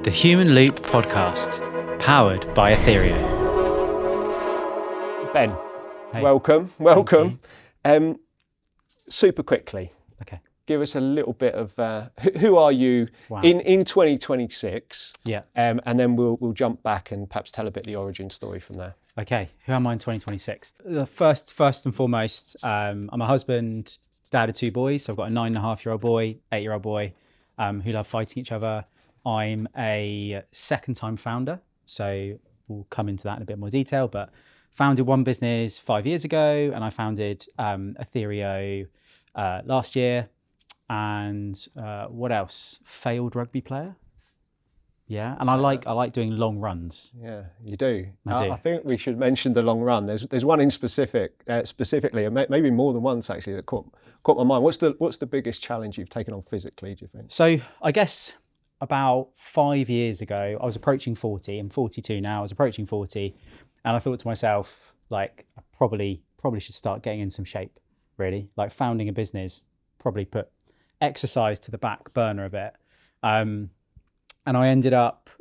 The Human Loop podcast, powered by Ethereum. Ben, Hey. welcome. Super quickly, Okay. give us a little bit of who are you Wow. in 2026? Yeah. And then we'll jump back and perhaps tell a bit of the origin story from there. Okay. Who am I in 2026? First and foremost, I'm a husband, dad of two boys. So I've got a 9.5-year-old boy, 8-year-old boy, who love fighting each other. I'm a second-time founder, so we'll come into that in a bit more detail. But founded one business 5 years ago, and I founded Ethereum last year. And what else? Failed rugby player. Yeah, and I like doing long runs. Yeah, you do. I do. I think we should mention the long run. There's one in specifically, and maybe more than once actually, that caught my mind. What's the biggest challenge you've taken on physically, do you think? So I guess about 5 years ago, I was approaching 40. I'm 42 now. I was approaching 40, and I thought to myself, like, I probably should start getting in some shape. Really, like founding a business, probably put exercise to the back burner a bit. And I ended up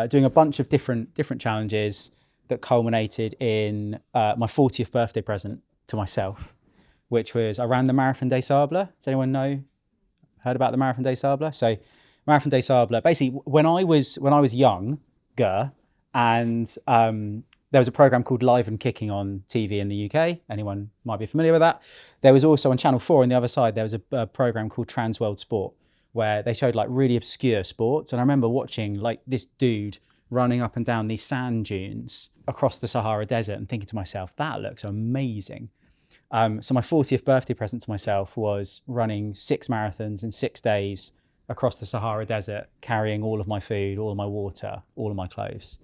doing a bunch of different challenges that culminated in my 40th birthday present to myself, which was I ran the Marathon des Sables. Does anyone heard about the Marathon des Sables? So Marathon des Sables, basically when I was younger, and there was a program called Live and Kicking on TV in the UK. Anyone might be familiar with that. There was also on Channel 4 on the other side, there was a program called Trans World Sport, where they showed like really obscure sports. And I remember watching like this dude running up and down these sand dunes across the Sahara desert and thinking to myself, that looks amazing. So my 40th birthday present to myself was running 6 marathons in 6 days across the Sahara desert, carrying all of my food, all of my water, all of my clothes.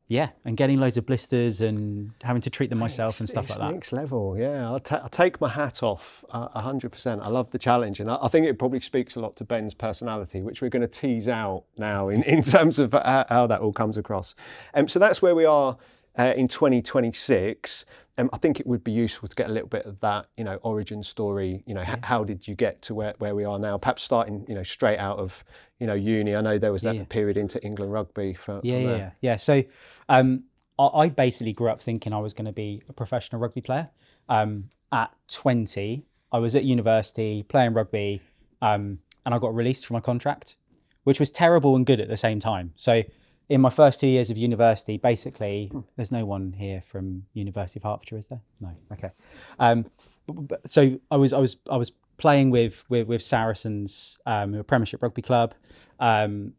Yeah, and getting loads of blisters and having to treat them myself and stuff like that. Next level, yeah. I'll take my hat off 100%. I love the challenge, and I think it probably speaks a lot to Ben's personality, which we're going to tease out now in terms of how that all comes across. So that's where we are in 2026. I think it would be useful to get a little bit of that, origin story. How did you get to where we are now? Perhaps starting, straight out of, uni. I know there was that period into England rugby. Yeah. So I basically grew up thinking I was going to be a professional rugby player. At 20, I was at university playing rugby, and I got released from my contract, which was terrible and good at the same time. So in my first 2 years of university, basically, there's no one here from University of Hertfordshire, is there? No. Okay. So I was playing with Saracens, a Premiership rugby club, and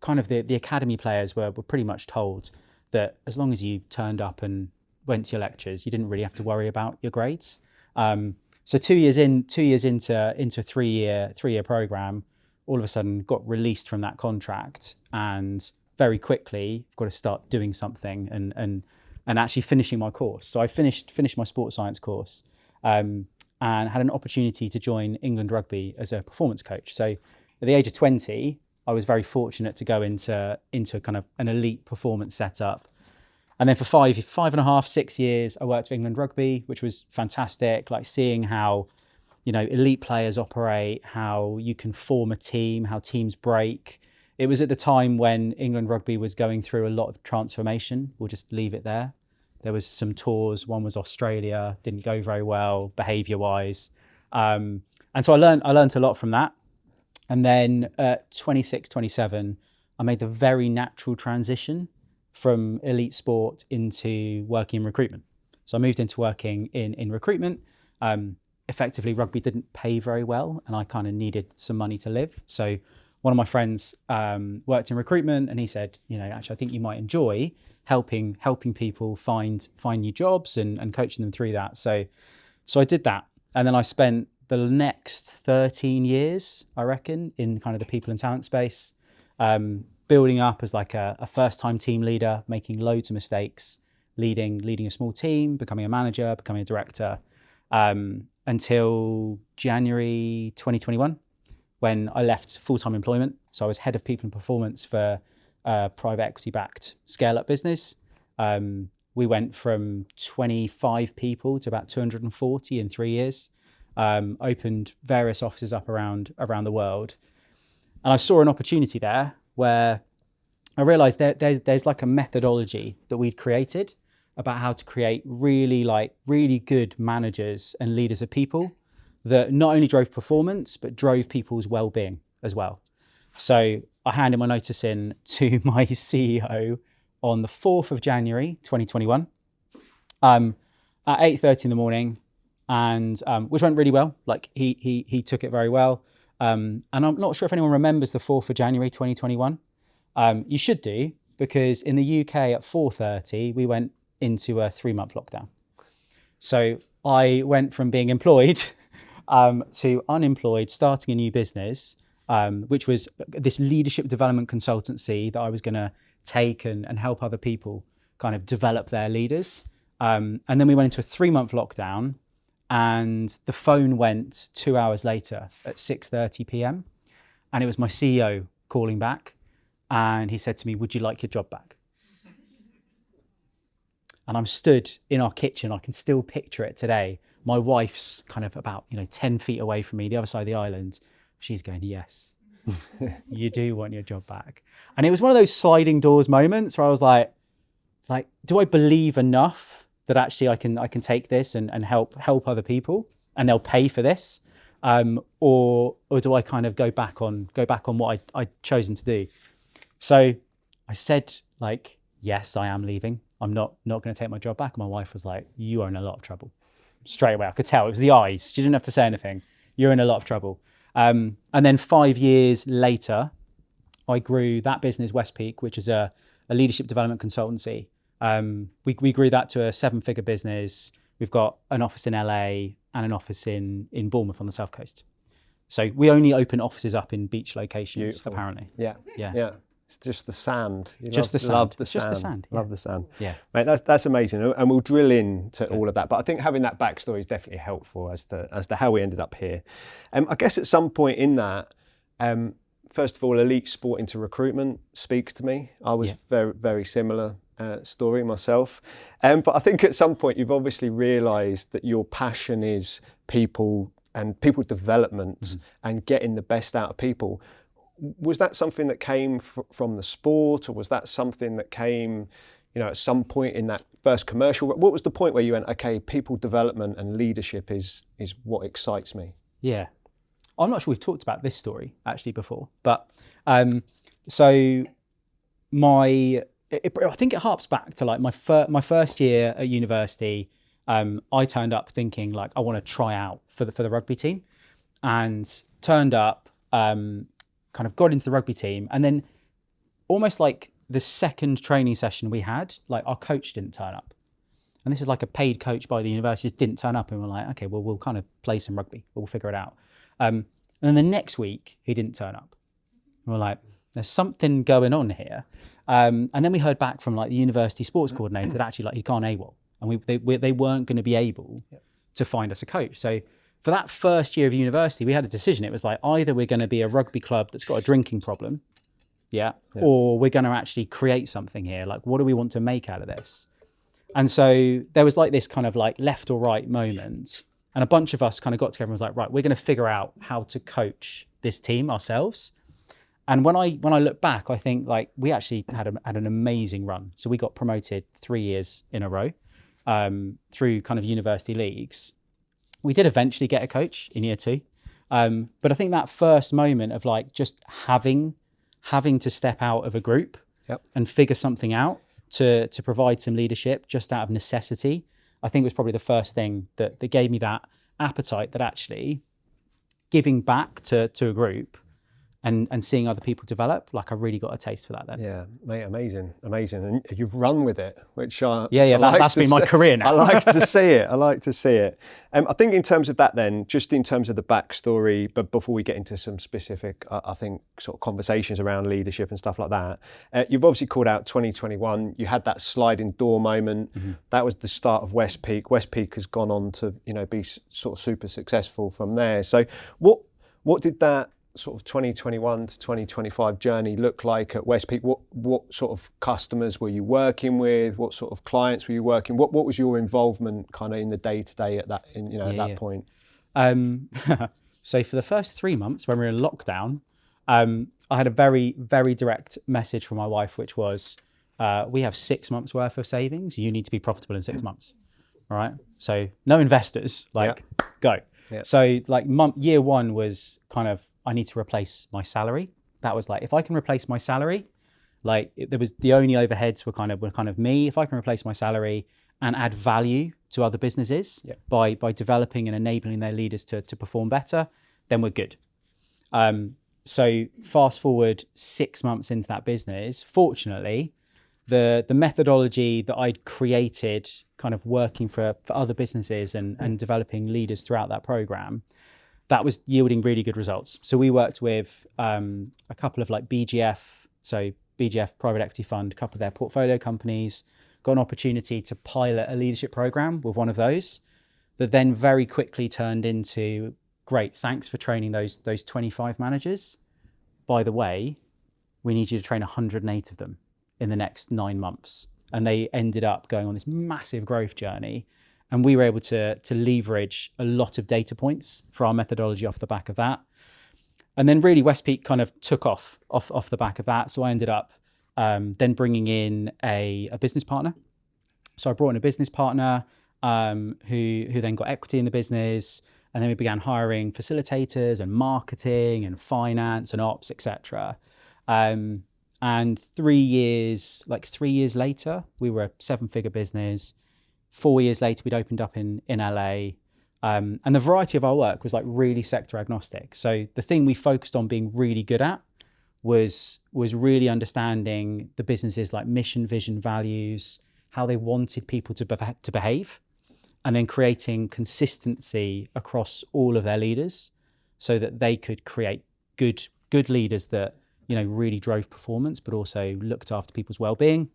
kind of the academy players were pretty much told that as long as you turned up and went to your lectures, you didn't really have to worry about your grades. So 2 years into a three-year program, all of a sudden got released from that contract, and very quickly got to start doing something and actually finishing my course. So I finished my sports science course, and had an opportunity to join England Rugby as a performance coach. So at the age of 20, I was very fortunate to go into kind of an elite performance setup. And then for 5.5, 6 years, I worked for England Rugby, which was fantastic, like seeing how, elite players operate, how you can form a team, how teams break. It was at the time when England Rugby was going through a lot of transformation. We'll just leave it there. There was some tours. One was Australia, didn't go very well behaviour-wise. And so I learned a lot from that. And then at 26, 27, I made the very natural transition from elite sport into working in recruitment. So I moved into working in recruitment. Effectively, rugby didn't pay very well, and I kind of needed some money to live. So one of my friends worked in recruitment, and he said, actually, I think you might enjoy helping people find new jobs and coaching them through that. So I did that, and then I spent the next 13 years, I reckon, in kind of the people and talent space, building up as like a first-time team leader, making loads of mistakes, leading a small team, becoming a manager, becoming a director, until January 2021. When I left full-time employment. So I was head of people and performance for a private equity-backed scale-up business. We went from 25 people to about 240 in 3 years. Opened various offices up around the world. And I saw an opportunity there where I realized there's like a methodology that we'd created about how to create really good managers and leaders of people that not only drove performance, but drove people's well-being as well. So I handed my notice in to my CEO on the 4th of January, 2021, at 8:30 in the morning, and which went really well. Like he took it very well. And I'm not sure if anyone remembers the 4th of January, 2021. You should do, because in the UK at 4:30, we went into a 3-month lockdown. So I went from being employed to unemployed, starting a new business, which was this leadership development consultancy that I was going to take and help other people kind of develop their leaders. And then we went into a 3-month lockdown, and the phone went 2 hours later at 6:30 p.m. And it was my CEO calling back, and he said to me, "Would you like your job back?" And I'm stood in our kitchen. I can still picture it today. My wife's kind of about 10 feet away from me, the other side of the island. She's going, "Yes, you do want your job back." And it was one of those sliding doors moments where I was like, do I believe enough that actually I can take this and help other people, and they'll pay for this, or do I kind of go back on what I'd chosen to do? So I said, yes, I am leaving. I'm not going to take my job back. And my wife was like, "You are in a lot of trouble." Straight away, I could tell. It was the eyes. She didn't have to say anything. "You're in a lot of trouble." And then 5 years later, I grew that business, West Peak, which is a leadership development consultancy. We grew that to a 7-figure business. We've got an office in LA and an office in Bournemouth on the South Coast. So we only open offices up in beach locations, Beautiful. Apparently. Yeah. It's just the sand. Just the sand. Yeah. Love the sand. Yeah. Mate, that's amazing. And we'll drill into all of that. But I think having that backstory is definitely helpful as to how we ended up here. I guess at some point in that, first of all, elite sport into recruitment speaks to me. I was very, very similar story myself. But I think at some point you've obviously realised that your passion is people and people development and getting the best out of people. Was that something that came from the sport, or was that something that came, at some point in that first commercial? What was the point where you went, okay, people development and leadership is what excites me? Yeah. I'm not sure we've talked about this story actually before, but so I think it harps back to my first year at university. I turned up thinking I want to try out for the rugby team, and turned up, kind of got into the rugby team, and then almost like the second training session we had, our coach didn't turn up. And this is a paid coach by the university, just didn't turn up, and we're like, okay, well, we'll kind of play some rugby, we'll figure it out. And then the next week he didn't turn up. And we're like, there's something going on here. And then we heard back from the university sports coordinator that actually he'd gone AWOL, and they weren't going to be able to find us a coach. So for that first year of university, we had a decision. It was either we're going to be a rugby club that's got a drinking problem, or we're going to actually create something here. What do we want to make out of this? And so there was this kind of left or right moment, and a bunch of us kind of got together and was like, right, we're going to figure out how to coach this team ourselves. And when I look back, I think we actually had an amazing run. So we got promoted 3 years in a row through kind of university leagues. We did eventually get a coach in year 2. But I think that first moment of just having to step out of a group and figure something out to provide some leadership just out of necessity, I think was probably the first thing that gave me that appetite that actually giving back to a group and seeing other people develop, I really got a taste for that then. Yeah, mate, amazing. And you've run with it, which that's been my career now. I like to see it. I think in terms of that then, just in terms of the backstory, but before we get into some specific, I think, sort of conversations around leadership and stuff like that, you've obviously called out 2021. You had that sliding door moment. That was the start of West Peak. West Peak has gone on to, be sort of super successful from there. So what did that sort of 2021 to 2025 journey look like at West Peak? What sort of customers were you working with? What sort of clients were you working? What was your involvement kind of in the day-to-day at that at that point? So for the first 3 months when we were in lockdown, I had a very, very direct message from my wife, which was, we have 6 months worth of savings. You need to be profitable in 6 months. All right. So no investors, go. Yeah. So like year one was kind of, I need to replace my salary. That was like, if I can replace my salary, there was the only overheads were kind of me. If I can replace my salary and add value to other businesses by developing and enabling their leaders to perform better, then we're good. So fast forward 6 months into that business, fortunately, the methodology that I'd created kind of working for other businesses and developing leaders throughout that program, that was yielding really good results. So we worked with a couple of like BGF, so BGF private equity fund, a couple of their portfolio companies, got an opportunity to pilot a leadership program with one of those that then very quickly turned into, great, thanks for training those 25 managers. By the way, we need you to train 108 of them in the next 9 months. And they ended up going on this massive growth journey. And we were able to leverage a lot of data points for our methodology off the back of that. And then really Westpeak kind of took off the back of that. So I ended up then bringing in a business partner. So I brought in a business partner who then got equity in the business. And then we began hiring facilitators and marketing and finance and ops, etc. And 3 years later, we were a 7-figure business. 4 years later, we'd opened up in LA. And the variety of our work was like really sector agnostic. So the thing we focused on being really good at was really understanding the business's like mission, vision, values, how they wanted people to behave, and then creating consistency across all of their leaders so that they could create good leaders that, you know, really drove performance, but also looked after people's well-being,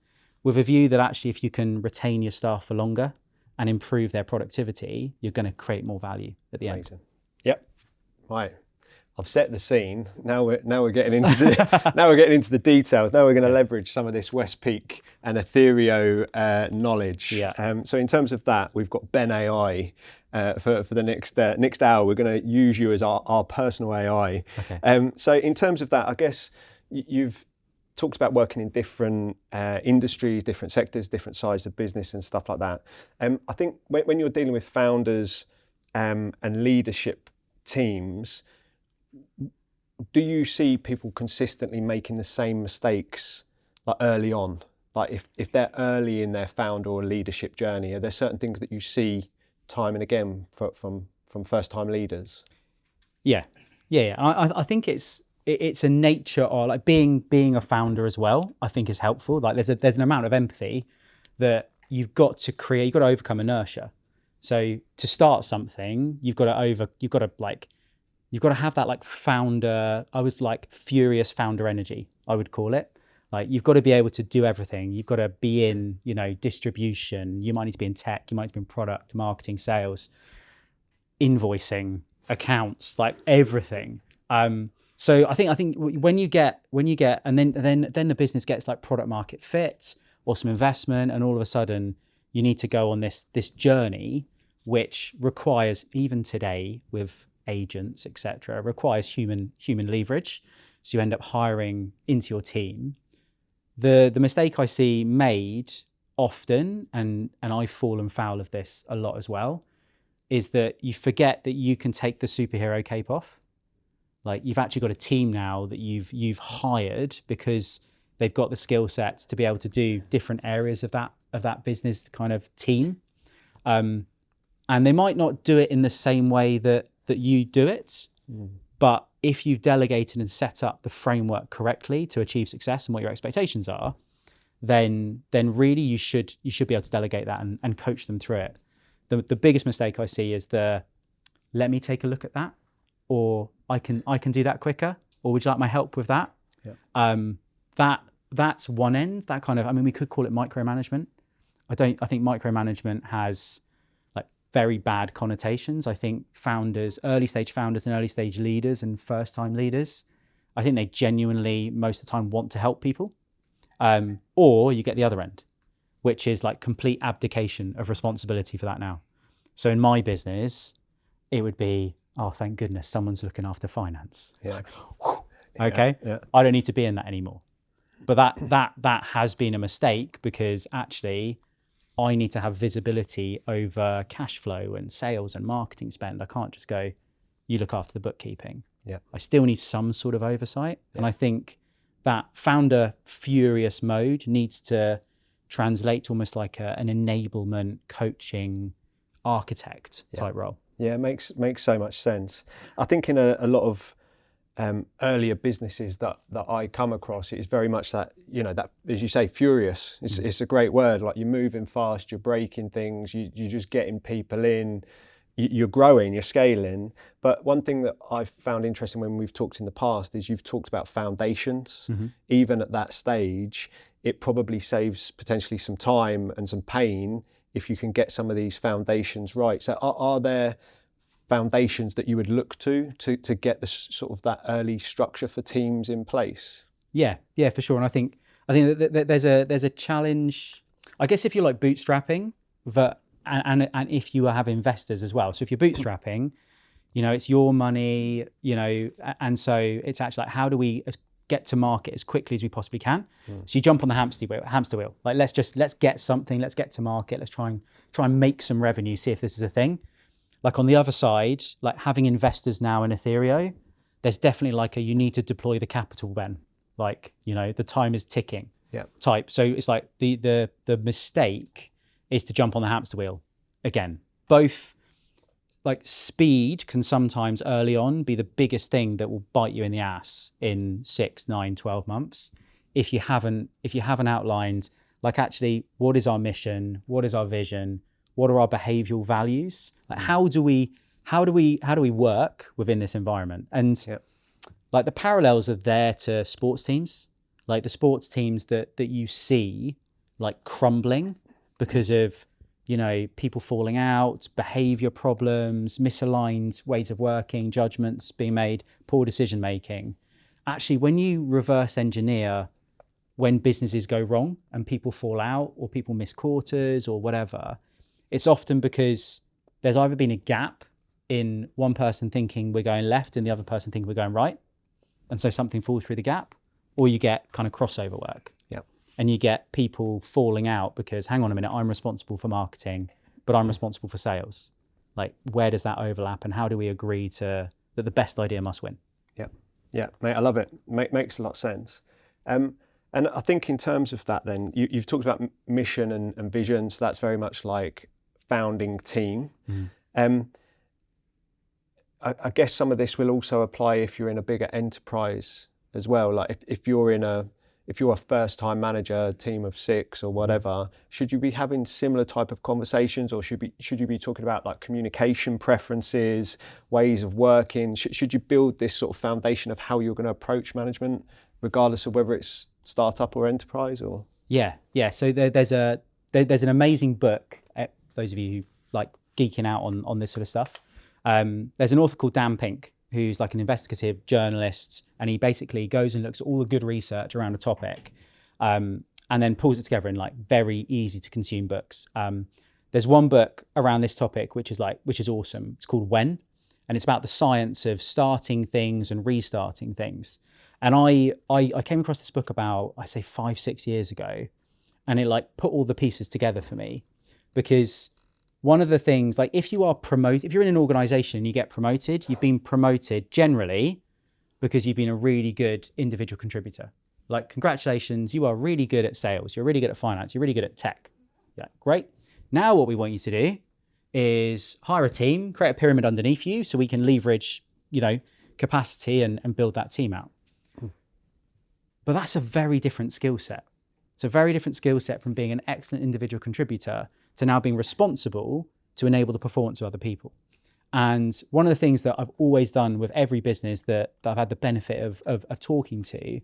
with a view that actually if you can retain your staff for longer and improve their productivity, you're going to create more value at the end. Yep. Right. I've set the scene. Now we're getting into the details. Now we're going to leverage some of this Westpeak and Ethereum knowledge. Yeah. So in terms of that, we've got Ben AI for the next hour. We're going to use you as our personal AI. Okay. So in terms of that, I guess you've talked about working in different industries, different sectors, different sizes of business and stuff like that. I think when you're dealing with founders and leadership teams, do you see people consistently making the same mistakes like early on? Like if they're early in their founder or leadership journey, are there certain things that you see time and again from first-time leaders? Yeah. I think it's a nature of like being a founder as well. I think is helpful. Like there's an amount of empathy that you've got to create. You've got to overcome inertia. So to start something, you've got to have that like founder. I was like furious founder energy, I would call it. Like you've got to be able to do everything. You've got to be in, you know, distribution. You might need to be in tech. You might need to be in product, marketing, sales, invoicing, accounts, like everything. So I think when you get, and then the business gets like product market fit or some investment, and all of a sudden you need to go on this journey, which requires, even today with agents, etc., requires human leverage. So you end up hiring into your team. The mistake I see made often, and I've fallen foul of this a lot as well, is that you forget that you can take the superhero cape off. Like you've actually got a team now that you've hired because they've got the skill sets to be able to do different areas of that business kind of team. And they might not do it in the same way that you do it, but if you've delegated and set up the framework correctly to achieve success and what your expectations are, then really you should be able to delegate that and coach them through it. The biggest mistake I see is let me take a look at that, or I can do that quicker, or would you like my help with that? Yeah. That's one end. That kind of, I mean, we could call it micromanagement. I think micromanagement has like very bad connotations. I think early stage founders and early stage leaders and first time leaders, I think they genuinely most of the time want to help people. Or you get the other end, which is like complete abdication of responsibility for that now. So in my business, it would be, oh, thank goodness someone's looking after finance. Yeah. Like, Okay. Yeah. I don't need to be in that anymore. But that has been a mistake, because actually I need to have visibility over cash flow and sales and marketing spend. I can't just go, you look after the bookkeeping. Yeah. I still need some sort of oversight. And I think that founder furious mode needs to translate to almost like an enablement, coaching, architect type role. Yeah, it makes so much sense. I think in a lot of earlier businesses that I come across, it's very much that, that, as you say, furious. It's a great word. Like, you're moving fast, you're breaking things, you're just getting people in, you're growing, you're scaling. But one thing that I've found interesting when we've talked in the past is you've talked about foundations. Even at that stage, it probably saves potentially some time and some pain if you can get some of these foundations right. So are there foundations that you would look to get the sort of that early structure for teams in place? Yeah, for sure. And I think that there's a challenge, I guess, if you're like bootstrapping, and if you have investors as well. So if you're bootstrapping, it's your money, and so it's actually like, how do we get to market as quickly as we possibly can? So you jump on the hamster wheel. Like, let's get something, let's get to market, let's try and make some revenue, see if this is a thing. Like, on the other side, like having investors now in Ethereum, there's definitely like you need to deploy the capital when, like, the time is ticking type. So it's like the mistake is to jump on the hamster wheel again. Both, like, speed can sometimes early on be the biggest thing that will bite you in the ass in 6, 9, 12 months. If you haven't outlined, like, actually, what is our mission? What is our vision? What are our behavioral values? Like, how do we work within this environment? And like, the parallels are there to sports teams, like the sports teams that you see like crumbling because of, people falling out, behavior problems, misaligned ways of working, judgments being made, poor decision making. Actually, when you reverse engineer when businesses go wrong and people fall out or people miss quarters or whatever, it's often because there's either been a gap in one person thinking we're going left and the other person thinking we're going right. And so something falls through the gap, or you get kind of crossover work. Yeah. And you get people falling out because, hang on a minute, I'm responsible for marketing, but I'm responsible for sales. Like, where does that overlap, and how do we agree that the best idea must win? Yeah, mate, I love it. Makes a lot of sense. And I think in terms of that, then you've talked about mission and vision. So that's very much like founding team. I guess some of this will also apply if you're in a bigger enterprise as well. Like, if you're a first-time manager, team of 6 or whatever, should you be having similar type of conversations, or should you be talking about like communication preferences, ways of working? Should you build this sort of foundation of how you're going to approach management, regardless of whether it's startup or enterprise? Or yeah. So there's an amazing book. Those of you who like geeking out on this sort of stuff, there's an author called Dan Pink, who's like an investigative journalist, and he basically goes and looks at all the good research around a topic, and then pulls it together in like very easy to consume books. There's one book around this topic which is awesome. It's called When, and it's about the science of starting things and restarting things. And I came across this book about, I say 5-6 years ago, and it like put all the pieces together for me, because one of the things, like, if you're in an organization and you get promoted, you've been promoted generally because you've been a really good individual contributor. Like, congratulations, you are really good at sales, you're really good at finance, you're really good at tech. Yeah, great. Now what we want you to do is hire a team, create a pyramid underneath you so we can leverage, capacity and build that team out. But that's a very different skill set. It's a very different skill set from being an excellent individual contributor to now being responsible to enable the performance of other people. And one of the things that I've always done with every business that I've had the benefit of talking to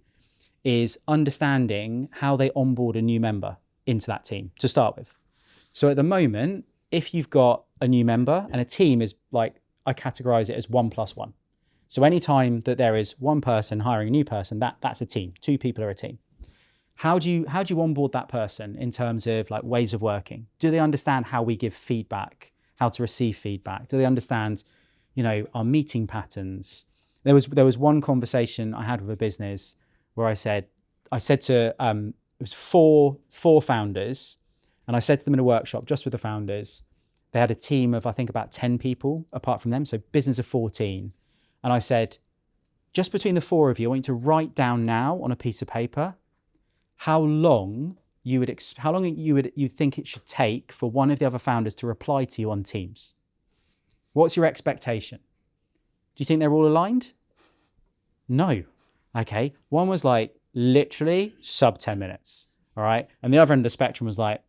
is understanding how they onboard a new member into that team to start with. So at the moment, if you've got a new member, and a team is like, I categorize it as 1+1. So anytime that there is one person hiring a new person, that's a team. 2 people are a team. How do you onboard that person in terms of like ways of working? Do they understand how we give feedback, how to receive feedback? Do they understand, our meeting patterns? There was one conversation I had with a business where I said to it was four founders, and I said to them in a workshop just with the founders. They had a team of I think about 10 people apart from them, so business of 14. And I said, just between the four of you, I want you to write down now on a piece of paper how long you think it should take for one of the other founders to reply to you on Teams. What's your expectation? Do you think they're all aligned? No. Okay. One was like literally sub 10 minutes. All right. And the other end of the spectrum was like,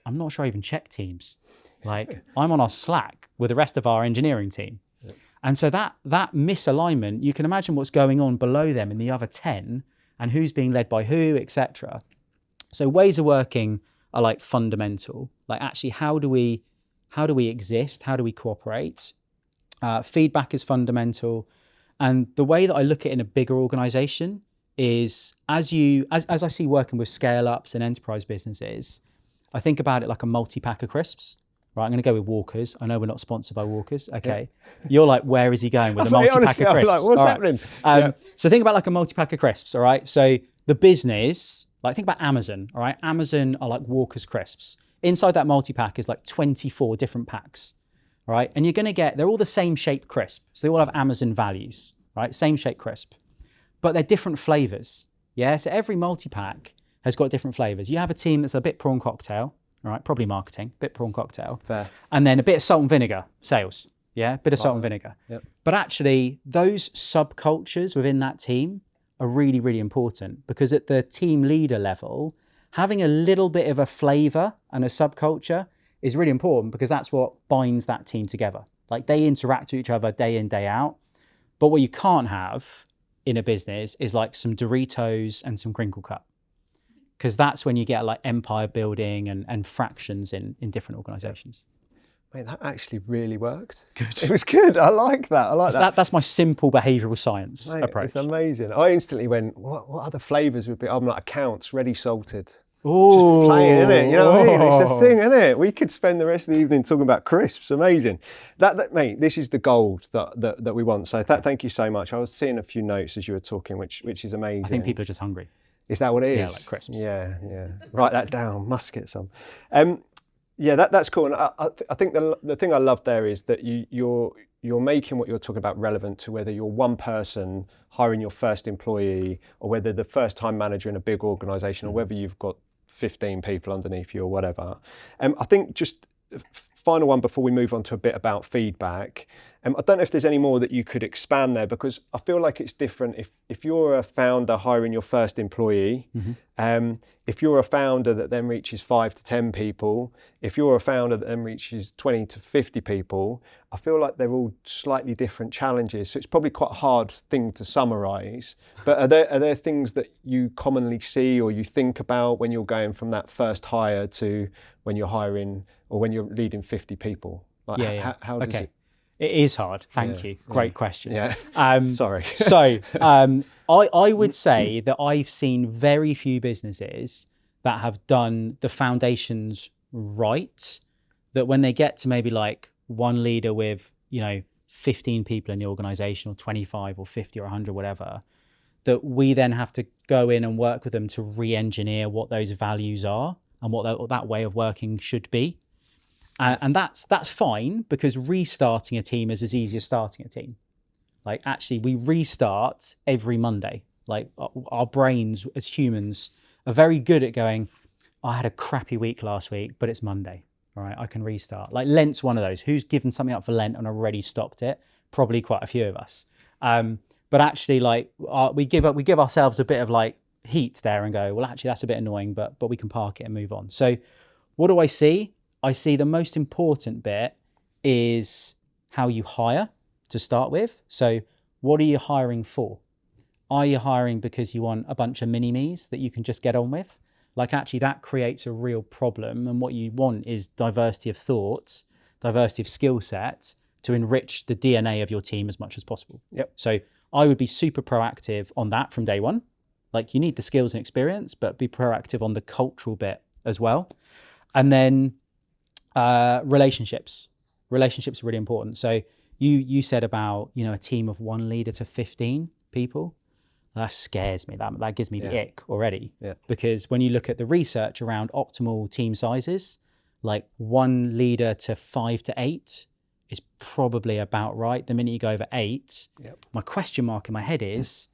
I'm not sure I even check Teams. Like I'm on our Slack with the rest of our engineering team. Yep. And so that misalignment, you can imagine what's going on below them in the other 10 and who's being led by who, etc. So ways of working are like fundamental. Like actually, how do we exist? How do we cooperate? Feedback is fundamental. And the way that I look at it in a bigger organization is as I see working with scale ups and enterprise businesses, I think about it like a multi-pack of crisps. Right, I'm going to go with Walkers. I know we're not sponsored by Walkers. Okay. Yeah. You're like, where is he going with a multi-pack of crisps? Like, what's happening? So think about like a multi-pack of crisps, all right? So the business, like think about Amazon, all right? Amazon are like Walker's crisps. Inside that multi-pack is like 24 different packs, all right? And they're all the same shape crisp. So they all have Amazon values, right? Same shape crisp. But they're different flavors, yeah? So every multi-pack has got different flavors. You have a team that's a bit prawn cocktail, all right, probably marketing, bit prawn cocktail. Fair. And then a bit of salt and vinegar, sales. Yeah, bit of salt and vinegar. Yep. But actually, those subcultures within that team are really, really important because at the team leader level, having a little bit of a flavor and a subculture is really important because that's what binds that team together. Like they interact with each other day in, day out. But what you can't have in a business is like some Doritos and some crinkle cut. Because that's when you get like empire building and fractions in different organizations. Mate, that actually really worked. Good. It was good. I like that. That's my simple behavioural science approach. It's amazing. I instantly went, what other flavours would be? I'm like accounts, ready salted. Oh, just playing, innit? You know what I mean? It's a thing, innit? We could spend the rest of the evening talking about crisps. Amazing. That mate, this is the gold that we want. So thank you so much. I was seeing a few notes as you were talking, which is amazing. I think people are just hungry. Is that what it is? Yeah, like crisps. Yeah. Write that down. Must get some. Yeah, that's cool. And I think the thing I love there is that you're making what you're talking about relevant to whether you're one person hiring your first employee or whether the first time manager in a big organization or whether you've got 15 people underneath you or whatever. I think just final one before we move on to a bit about feedback. I don't know if there's any more that you could expand there because I feel like it's different if you're a founder hiring your first employee, if you're a founder that then reaches 5 to 10 people, if you're a founder that then reaches 20 to 50 people, I feel like they're all slightly different challenges. So it's probably quite a hard thing to summarize, but are there things that you commonly see or you think about when you're going from that first hire to when you're hiring or when you're leading 50 people? Like how does it? It is hard. Thank you. Great question. Yeah. Sorry. So I would say that I've seen very few businesses that have done the foundations right, that when they get to maybe like one leader with, 15 people in the organization or 25 or 50 or 100, whatever, that we then have to go in and work with them to re-engineer what those values are and what that way of working should be. And that's fine because restarting a team is as easy as starting a team. Like actually we restart every Monday. Like our brains as humans are very good at going, I had a crappy week last week, but it's Monday. All right, I can restart. Like Lent's one of those. Who's given something up for Lent and already stopped it? Probably quite a few of us. But actually like we give ourselves a bit of like heat there and go, well, actually that's a bit annoying, but we can park it and move on. So what do I see? I see the most important bit is how you hire to start with. So what are you hiring for? Are you hiring because you want a bunch of mini-me's that you can just get on with? Like actually that creates a real problem. And what you want is diversity of thought, diversity of skill set to enrich the DNA of your team as much as possible. Yep. So I would be super proactive on that from day one. Like you need the skills and experience, but be proactive on the cultural bit as well. And then relationships are really important. So you said about, a team of 1 leader to 15 people. That scares me. That gives me the ick already. Yeah. Because when you look at the research around optimal team sizes, like 1 leader to 5 to 8 is probably about right. The minute you go over 8, my question mark in my head is,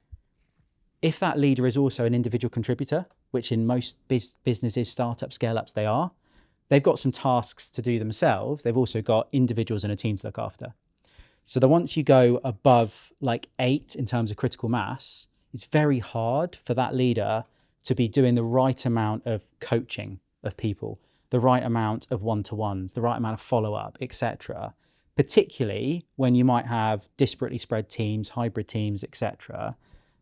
if that leader is also an individual contributor, which in most businesses, startups, scale-ups, they've got some tasks to do themselves. They've also got individuals and a team to look after. So that once you go above like 8 in terms of critical mass, it's very hard for that leader to be doing the right amount of coaching of people, the right amount of one-to-ones, the right amount of follow-up, etc. Particularly when you might have disparately spread teams, hybrid teams, etc.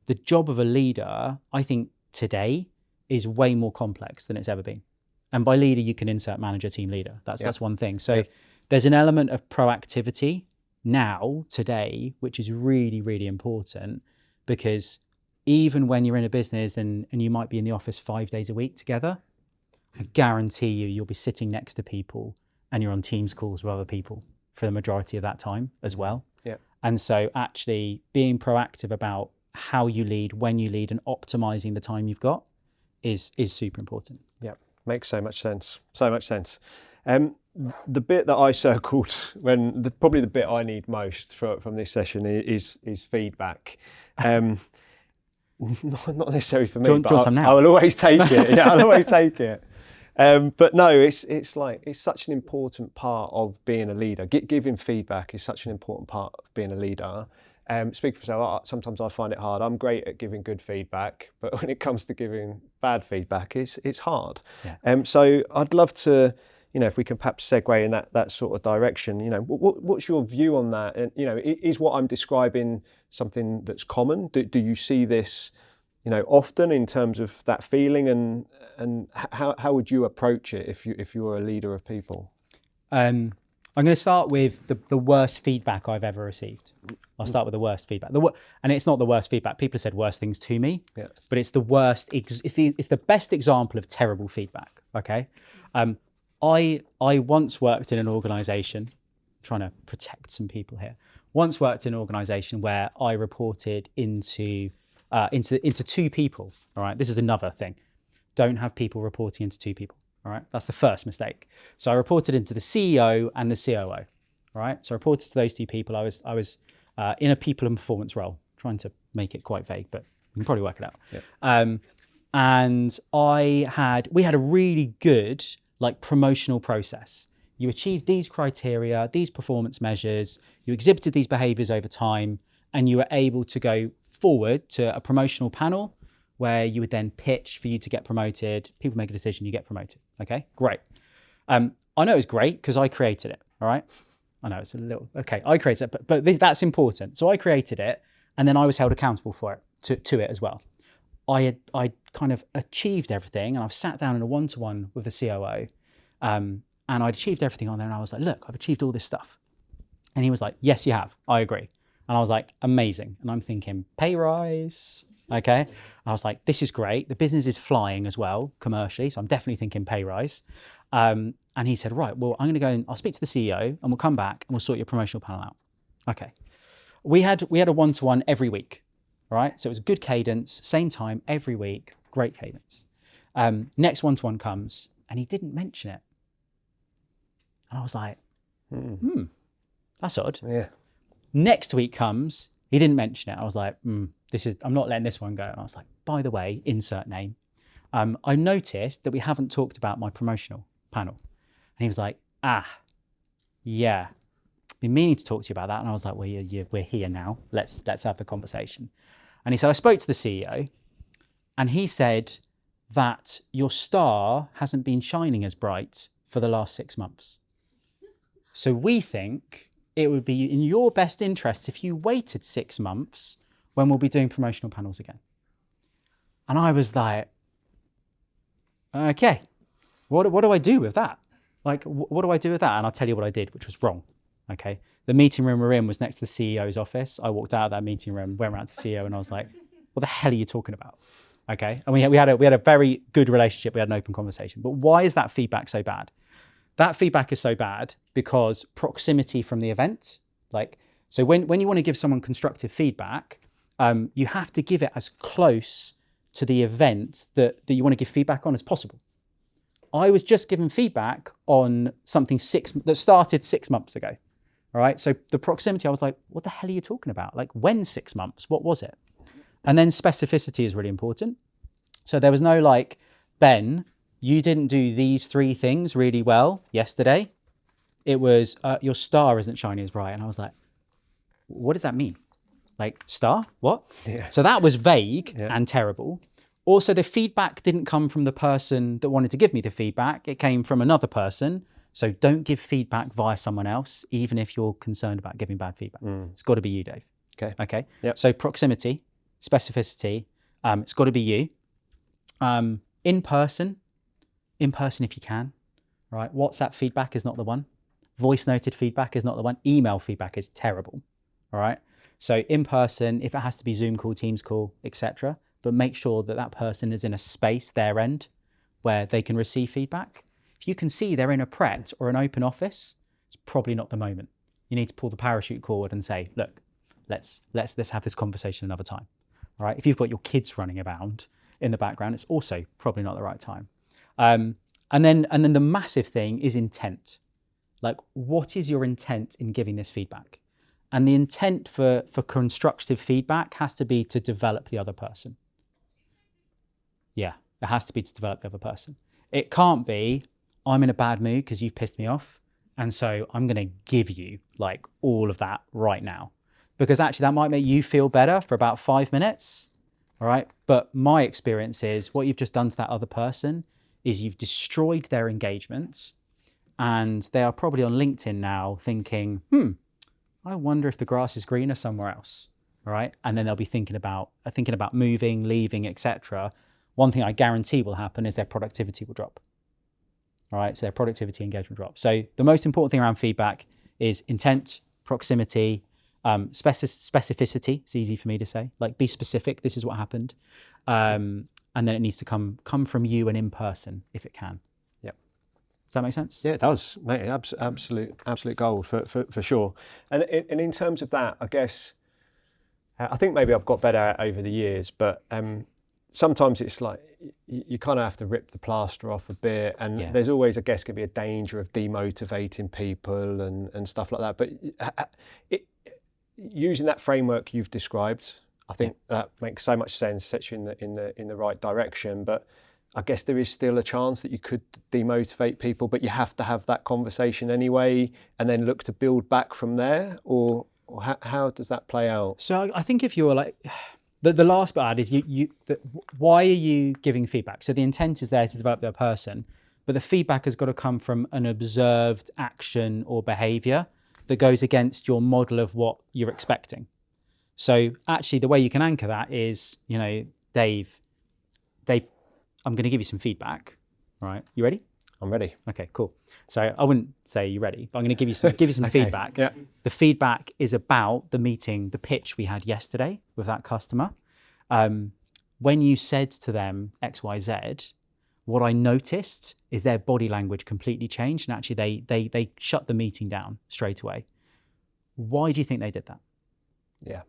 The job of a leader, I think today, is way more complex than it's ever been. And by leader, you can insert manager, team leader. That's one thing. So there's an element of proactivity now, today, which is really, really important, because even when you're in a business and you might be in the office 5 days a week together, I guarantee you'll be sitting next to people and you're on Teams calls with other people for the majority of that time as well. Yeah. And so actually being proactive about how you lead, when you lead, and optimizing the time you've got is super important. Yeah, makes so much sense. So much sense. The bit that I circled, probably the bit I need most from this session is feedback. Not necessarily for me, but I will always take it. Yeah, I'll always take it. But no, it's such an important part of being a leader. Giving feedback is such an important part of being a leader. Speak for myself, sometimes I find it hard. I'm great at giving good feedback, but when it comes to giving bad feedback, it's hard. Yeah. So I'd love to, if we can perhaps segue in that sort of direction, what's your view on that? And, is what I'm describing something that's common? Do you see this, often in terms of that feeling, and how would you approach it if you were a leader of people? I'm going to start with the worst feedback I've ever received. I'll start with the worst feedback. And it's not the worst feedback. People have said worse things to me, but it's the worst. It's the best example of terrible feedback. Okay. I once worked in an organization, trying to protect some people here. Once worked in an organization where I reported into 2 people. All right. This is another thing. Don't have people reporting into 2 people. All right. That's the first mistake. So I reported into the CEO and the COO. All right. So I reported to those 2 people. I was in a people and performance role, trying to make it quite vague, but you can probably work it out. Yeah. And we had a really good promotional process. You achieved these criteria, these performance measures, you exhibited these behaviors over time, and you were able to go forward to a promotional panel where you would then pitch for you to get promoted. People make a decision, you get promoted. Okay, great. I know it was great because I created it. All right. I know it's a little, okay, I created it, but that's important. So I created it, and then I was held accountable for it, to it as well. I kind of achieved everything, and I've sat down in a one-to-one with the COO, and I'd achieved everything on there, and I was like, look, I've achieved all this stuff. And he was like, yes, you have, I agree. And I was like, amazing. And I'm thinking, pay rise, okay? I was like, this is great. The business is flying as well, commercially, so I'm definitely thinking pay rise. And he said, right, well, I'm gonna go and I'll speak to the CEO, and we'll come back and we'll sort your promotional panel out. Okay. We had a one-to-one every week, all right? So it was a good cadence, same time, every week, great cadence. Next one-to-one comes, and he didn't mention it. And I was like, that's odd. Yeah. Next week comes, he didn't mention it. I was like, I'm not letting this one go. And I was like, by the way, insert name. I noticed that we haven't talked about my promotional panel. And he was like, yeah, been meaning to talk to you about that. And I was like, well, we're here now. Let's have the conversation. And he said, I spoke to the CEO, and he said that your star hasn't been shining as bright for the last 6 months. So we think it would be in your best interest if you waited 6 months when we'll be doing promotional panels again. And I was like, okay, what do I do with that? What do I do with that? And I'll tell you what I did, which was wrong. Okay. The meeting room we're in was next to the CEO's office. I walked out of that meeting room, went around to the CEO, and I was like, what the hell are you talking about? Okay. And we had a very good relationship. We had an open conversation. But why is that feedback so bad? That feedback is so bad because proximity from the event, So when you want to give someone constructive feedback, you have to give it as close to the event that you want to give feedback on as possible. I was just given feedback on something that started 6 months ago. All right. So the proximity, I was like, what the hell are you talking about? Like, when 6 months? What was it? And then specificity is really important. So there was no like, Ben, you didn't do these 3 things really well yesterday. It was your star isn't shining as bright. And I was like, what does that mean? Like, star? What? Yeah. So that was vague and terrible. Also, the feedback didn't come from the person that wanted to give me the feedback. It came from another person. So don't give feedback via someone else, even if you're concerned about giving bad feedback. It's got to be you, Dave. Okay. Yep. So proximity, specificity, it's got to be you. In person if you can. All right. WhatsApp feedback is not the one. Voice noted feedback is not the one. Email feedback is terrible. All right. So in person, if it has to be Zoom call, Teams call, etc., but make sure that that person is in a space their end where they can receive feedback. If you can see they're in a Pret or an open office, it's probably not the moment. You need to pull the parachute cord and say, look, let's have this conversation another time. All right. If you've got your kids running around in the background, it's also probably not the right time. And then the massive thing is intent. Like, what is your intent in giving this feedback? And the intent for constructive feedback has to be to develop the other person. Yeah, it has to be to develop the other person. It can't be, I'm in a bad mood because you've pissed me off, and so I'm going to give you like all of that right now. Because actually that might make you feel better for about 5 minutes, all right? But my experience is what you've just done to that other person is you've destroyed their engagement, and they are probably on LinkedIn now thinking, I wonder if the grass is greener somewhere else, all right? And then they'll be thinking about moving, leaving, etc. One thing I guarantee will happen is their productivity will drop. All right, so their productivity engagement drop. So the most important thing around feedback is intent, proximity, specificity. It's easy for me to say, like, be specific. This is what happened. And then it needs to come from you and in person if it can. Yep. Does that make sense? Yeah, it does, mate. Absolute gold for sure. And in terms of that, I guess, I think maybe I've got better over the years, but sometimes it's like you kind of have to rip the plaster off a bit, and there's always, I guess, going to be a danger of demotivating people and stuff like that. But using that framework you've described, I think that makes so much sense, sets you in the right direction. But I guess there is still a chance that you could demotivate people, but you have to have that conversation anyway, and then look to build back from there. Or how does that play out? So I think if you're like, the last part is why are you giving feedback? So the intent is there to develop their person, but the feedback has got to come from an observed action or behavior that goes against your model of what you're expecting. So actually the way you can anchor that is, Dave, I'm going to give you some feedback. All right. You ready? I'm ready. Okay, cool. So I wouldn't say you're ready, but I'm going to give you some okay. Feedback. Yeah. The feedback is about the meeting, the pitch we had yesterday with that customer. When you said to them X, Y, Z, what I noticed is their body language completely changed, and actually they shut the meeting down straight away. Why do you think they did that? Yeah.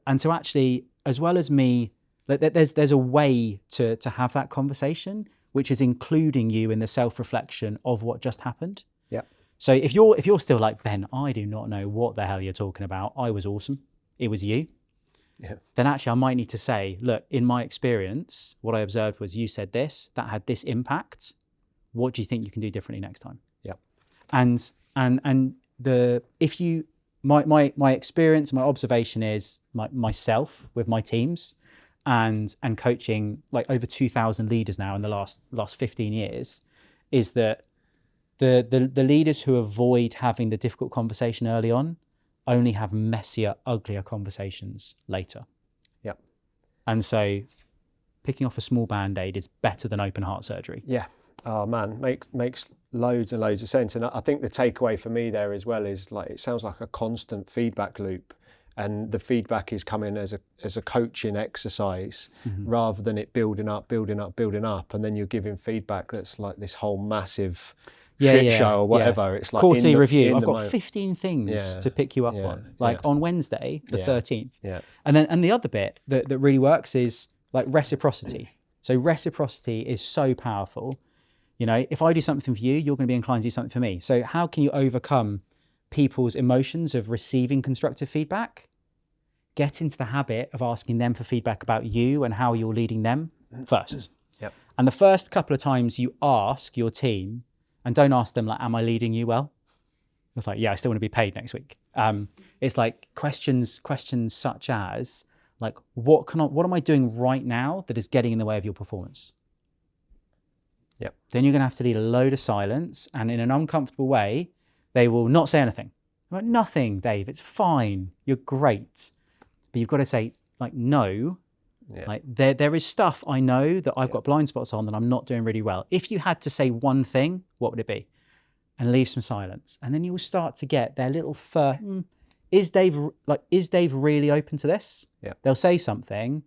And so actually, as well as me, there's a way to have that conversation, which is including you in the self-reflection of what just happened. Yeah. So if you're still like, Ben, I do not know what the hell you're talking about. I was awesome. It was you. Yeah. Then actually I might need to say, look, in my experience, what I observed was you said this, that had this impact. What do you think you can do differently next time? Yeah. And my experience, my observation is myself with my teams and coaching like over 2,000 leaders now in the last 15 years, is that the leaders who avoid having the difficult conversation early on only have messier, uglier conversations later. Yeah. And so picking off a small Band-Aid is better than open heart surgery. Yeah. Oh man, makes loads and loads of sense. And I think the takeaway for me there as well is like, it sounds like a constant feedback loop, and the feedback is coming as a coaching exercise, rather than it building up, and then you're giving feedback that's like this whole massive shit show or whatever. It's like quarterly review. in I've the got moment. 15 things to pick you up on, like on Wednesday, the 13th. Yeah. And the other bit that really works is like reciprocity. So reciprocity is so powerful. You know, if I do something for you, you're going to be inclined to do something for me. So how can you overcome people's emotions of receiving constructive feedback? Get into the habit of asking them for feedback about you and how you're leading them first. Yep. And the first couple of times you ask your team, and don't ask them like, am I leading you well? It's like, yeah, I still want to be paid next week. It's like questions such as like, what am I doing right now that is getting in the way of your performance? Yep. Then you're going to have to lead a load of silence, and in an uncomfortable way, they will not say anything. I'm like, nothing, Dave, it's fine. You're great. But you've got to say like, no, like there is stuff I know that I've got blind spots on that I'm not doing really well. If you had to say one thing, what would it be? And leave some silence. And then you will start to get their little is Dave really open to this? Yeah. They'll say something,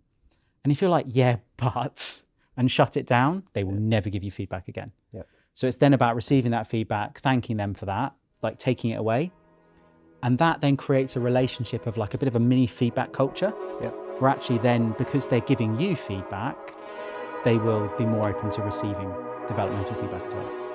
and if you're like, yeah, but, and shut it down, they will never give you feedback again. Yeah. So it's then about receiving that feedback, thanking them for that, like taking it away. And that then creates a relationship of like a bit of a mini feedback culture. Yeah. Where actually then, because they're giving you feedback, they will be more open to receiving developmental feedback as well.